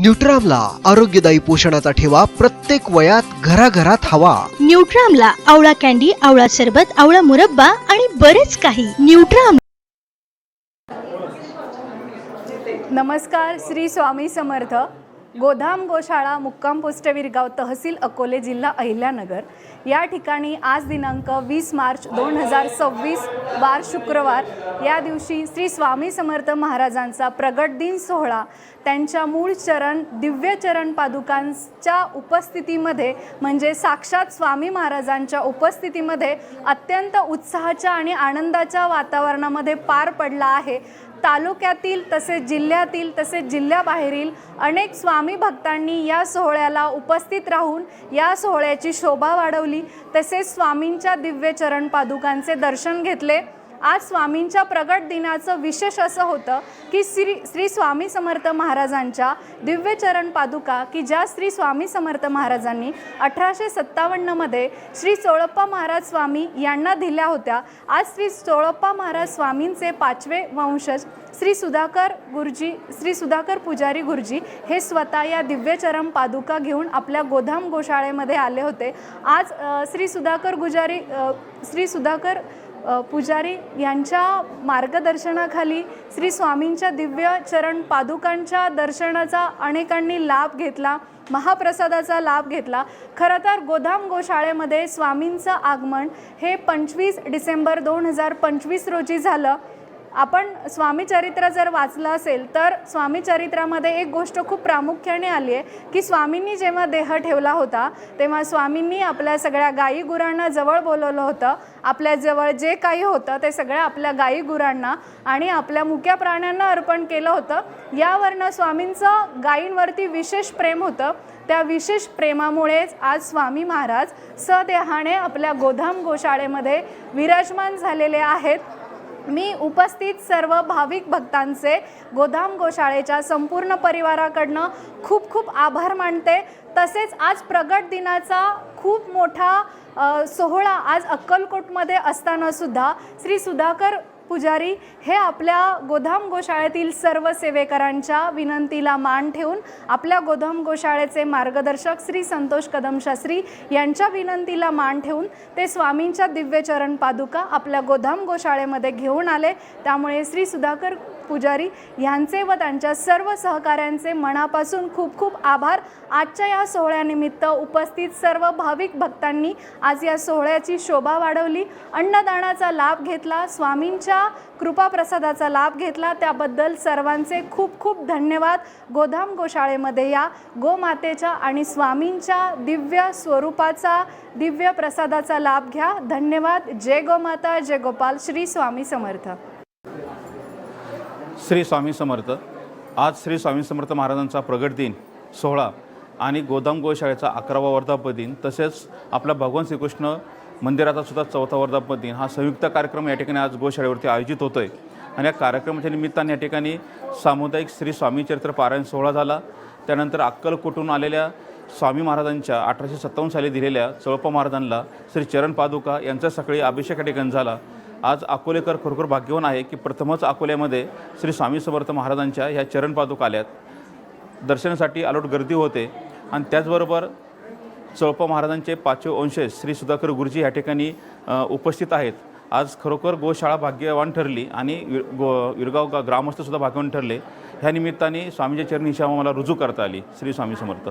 न्यूट्रामला आरोग्यदायी पोषणाचा ठेवा प्रत्येक वयात घराघरात हवा। न्यूट्रामला आवळा कॅन्डी, आवळा सरबत, आवळा मुरब्बा आणि बरेच काही। न्यूट्राम। नमस्कार, श्री स्वामी समर्थ। गोधाम गोशाळा, मुक्काम पोस्ट विरगाव, तहसील अकोले, जिल्हा अहिल्यानगर या ठिकाणी आज दिनांक 20 मार्च 2026 वार शुक्रवार या दिवशी श्री स्वामी समर्थ महाराजांचा प्रगट दिन सोहळा त्यांच्या मूळ चरण दिव्य चरण पादुकांच्या उपस्थितीमध्ये म्हणजे साक्षात स्वामी महाराजांच्या उपस्थितीमध्ये अत्यंत उत्साहाच्या आणि आनंदाच्या वातावरणामध्ये पार पडला आहे। तालुक्यातील तसेच जिल्ह्यातील तसेच जिल्ह्याबाहेरील अनेक स्वामी भक्तांनी या सोहळ्याला उपस्थित राहून या सोहळ्याची शोभा वाढवली, तसेच स्वामींच्या दिव्य चरण पादुकांचे दर्शन घेतले। आज स्वामींच्या प्रगट दिनाचं विशेष असं होतं की श्री स्वामी समर्थ महाराजांच्या दिव्य चरण पादुका की ज्या श्री स्वामी समर्थ महाराजांनी 1857 मध्ये श्री चोळप्पा महाराज स्वामी यांना दिल्या होत्या। आज श्री चोळप्पा महाराज स्वामींचे 5वे वंशज श्री सुधाकर पुजारी गुरुजी हे स्वतः या दिव्य चरण पादुका घेऊन आपल्या गोधाम गोशाळेमध्ये आले होते। आज श्री सुधाकर पुजारी यांच्या मार्गदर्शनाखाली श्री स्वामींच्या दिव्य चरण पादुकांच्या दर्शनाचा अनेकांनी लाभ घेतला, महाप्रसादाचा लाभ घेतला। खरं तर गोधाम गोशाळेमध्ये स्वामींचं आगमन हे 25 डिसेंबर 2025 रोजी झालं। आपण स्वामी चरित्र जर वाचलं असेल तर स्वामी चरित्रामध्ये एक गोष्ट खूप प्रामुख्याने आली आहे की स्वामींनी जेव्हा देह ठेवला होता तेव्हा स्वामींनी आपल्या सगळ्या गाई गुरांना जवळ बोलवलं होतं। आपल्या जवळ जे काही होतं ते सगळं आपल्या गाई गुरांना आणि आपल्या मुक्या प्राण्यांना अर्पण केलं होतं। यावरनं स्वामींचं गायींवरती विशेष प्रेम होतं। त्या विशेष प्रेमामुळेच आज स्वामी महाराज सदेहाने आपल्या गोधाम गोशाळेमध्ये विराजमान झालेले आहेत। मी उपस्थित सर्व भाविक भक्तांचे गोधाम गोशाळेच्या संपूर्ण परिवाराकडनं खूप खूप आभार मानते। तसेच आज प्रगट दिनाचा खूप मोठा सोहळा आज अक्कलकोटमध्ये असताना सुद्धा श्री सुधाकर पुजारी हे आपल्या गोधाम गोशाळेतील सर्व सेवेकरांच्या विनंतीला मान ठेवून आपल्या गोधाम गोशाळेचे मार्गदर्शक श्री संतोष कदम शास्त्री यांच्या विनंतीला मान ठेवून ते स्वामींच्या दिव्य चरण पादुका आपल्या गोधाम गोशाळेमध्ये घेऊन आले। त्यामुळे श्री सुधाकर पुजारी यांचे व त्यांच्या सर्व सहकाऱ्यांचे मनापासून खूप खूप आभार। आजच्या या सोहळ्यानिमित्त उपस्थित सर्व भाविक भक्तांनी आज या सोहळ्याची शोभा वाढवली, अन्नदानाचा लाभ घेतला, स्वामींच्या कृपाप्रसादाचा लाभ घेतला। त्याबद्दल सर्वांचे खूप खूप धन्यवाद। गोधाम गोशाळेमध्ये या गोमातेच्या आणि स्वामींच्या दिव्य स्वरूपाचा दिव्य प्रसादाचा लाभ घ्या। धन्यवाद। जय गोमाता, जय गोपाल। श्री स्वामी समर्थ। श्री स्वामी समर्थ। आज श्री स्वामी समर्थ महाराजांचा प्रगट दिन सोहळा आणि गोधाम गोशाळेचा 11वा वर्धापन दिन तसेच आपला भगवान श्रीकृष्ण मंदिराचा सुद्धा 4था वर्धापन दिन हा संयुक्त कार्यक्रम या ठिकाणी आज गोशाळेवरती आयोजित होतो आहे। आणि या कार्यक्रमाच्या निमित्ताने या ठिकाणी सामुदायिक श्री स्वामी चरित्र पारायण सोहळा झाला। त्यानंतर अक्कलकोटून आलेल्या स्वामी महाराजांच्या 1857 साली दिलेल्या चोळप्पा महाराजांना श्री चरण पादुका यांचा सकाळी अभिषेक या ठिकाणी झाला। आज अकोलेकर खरोखर भाग्यवान आहे की प्रथमच अकोल्यामध्ये श्री स्वामी समर्थ महाराजांच्या ह्या चरण पादुका आल्यात। दर्शनासाठी अलोट गर्दी होते आणि त्याचबरोबर चोळप्पा महाराजांचे 5वे वंशज श्री सुधाकर गुरुजी या ठिकाणी उपस्थित आहेत। आज खरोखर गोशाळा भाग्यवान ठरली आणि विरगाव ग्रामस्थसुद्धा भाग्यवान ठरले। ह्या निमित्ताने स्वामीच्या चरणी ही सेवा मला रुजू करता आली। श्री स्वामी समर्थ।